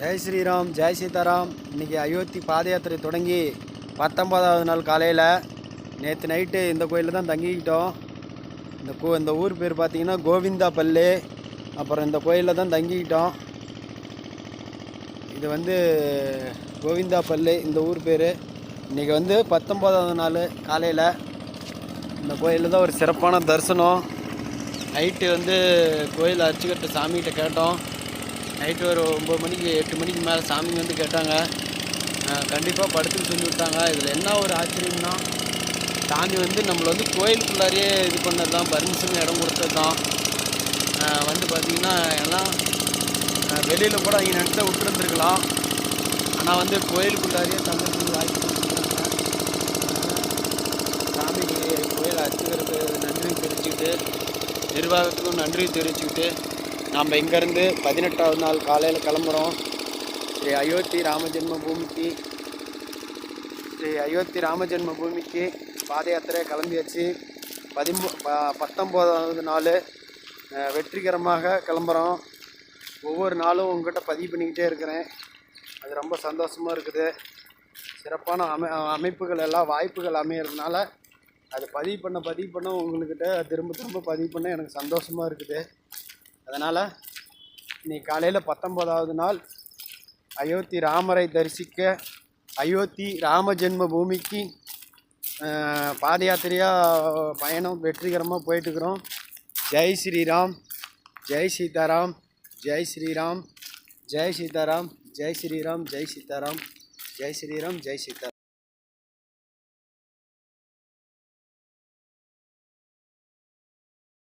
ஜெய் ஸ்ரீராம், ஜெய் சீதாராம். இன்றைக்கி அயோத்தி பாத யாத்திரை தொடங்கி 19வது நாள் காலையில் நேற்று நைட்டு இந்த கோயிலில் தான் தங்கிக்கிட்டோம். இந்த ஊர் பேர் பார்த்திங்கன்னா கோவிந்தாபல்லு. அப்புறம் இந்த கோயிலில் தான் தங்கிக்கிட்டோம். இது வந்து கோவிந்தாபல்லு இந்த ஊர் பேர். இன்றைக்கி வந்து 19வது நாள் காலையில் இந்த கோயிலில் தான் ஒரு சிறப்பான தரிசனம். நைட்டு வந்து கோயில் அர்ச்சகர்கிட்ட சாமிகிட்ட கேட்டோம். நைட்டு ஒரு 9 மணிக்கு 8 மணிக்கு மேலே சாமி வந்து கேட்டாங்க. கண்டிப்பாக படுத்துன்னு சொல்லி விட்டாங்க. இதில் என்ன ஒரு ஆச்சரியம்னா, சாமி வந்து நம்மளை வந்து கோயிலுக்குள்ளாரையே இது பண்ணது தான், பர்மிஷன் இடம் கொடுத்தது தான். வந்து பார்த்திங்கன்னா எல்லாம் வெளியில் கூட அவங்க நினச்சா விட்டுருந்துருக்கலாம். ஆனால் வந்து கோயிலுக்குள்ளாரையே தங்கத்துக்கு வாய்ப்பு கொடுத்துருக்காங்க. சாமிக்கு கோயில் அர்ச்சகருக்கு நன்றி தெரிவிச்சுக்கிட்டு, நிர்வாகத்துக்கும் நன்றி தெரிவிச்சுக்கிட்டு நாம் இங்கேருந்து 18வது நாள் காலையில் கிளம்புறோம். ஸ்ரீ அயோத்தி ராமஜென்ம பூமிக்கு பாத யாத்திரை கிளம்பியாச்சு. 19வது நாள் வெற்றிகரமாக கிளம்புறோம். ஒவ்வொரு நாளும் உங்கள்கிட்ட பதிவு பண்ணிக்கிட்டே இருக்கிறேன். அது ரொம்ப சந்தோஷமாக இருக்குது. சிறப்பான அமைப்புகள் எல்லாம் வாய்ப்புகள் அமைகிறதுனால அது பதிவு பண்ண உங்கள்கிட்ட திரும்ப பதிவு பண்ண எனக்கு சந்தோஷமாக இருக்குது. அதனால் இன்றைக்கி காலையில் 19வது நாள் அயோத்தி ராமரை தரிசிக்க அயோத்தி ராமஜென்ம பூமிக்கு பாத யாத்திரையாக பயணம் வெற்றிகரமாக போயிட்டுருக்குறோம். ஜெய் ஸ்ரீராம், ஜெய் சீதாராம், ஜெய் ஸ்ரீராம், ஜெய் சீதாராம், ஜெய் ஸ்ரீராம், ஜெய் சீதாராம், ஜெய் ஸ்ரீராம், ஜெய் சீதாராம்.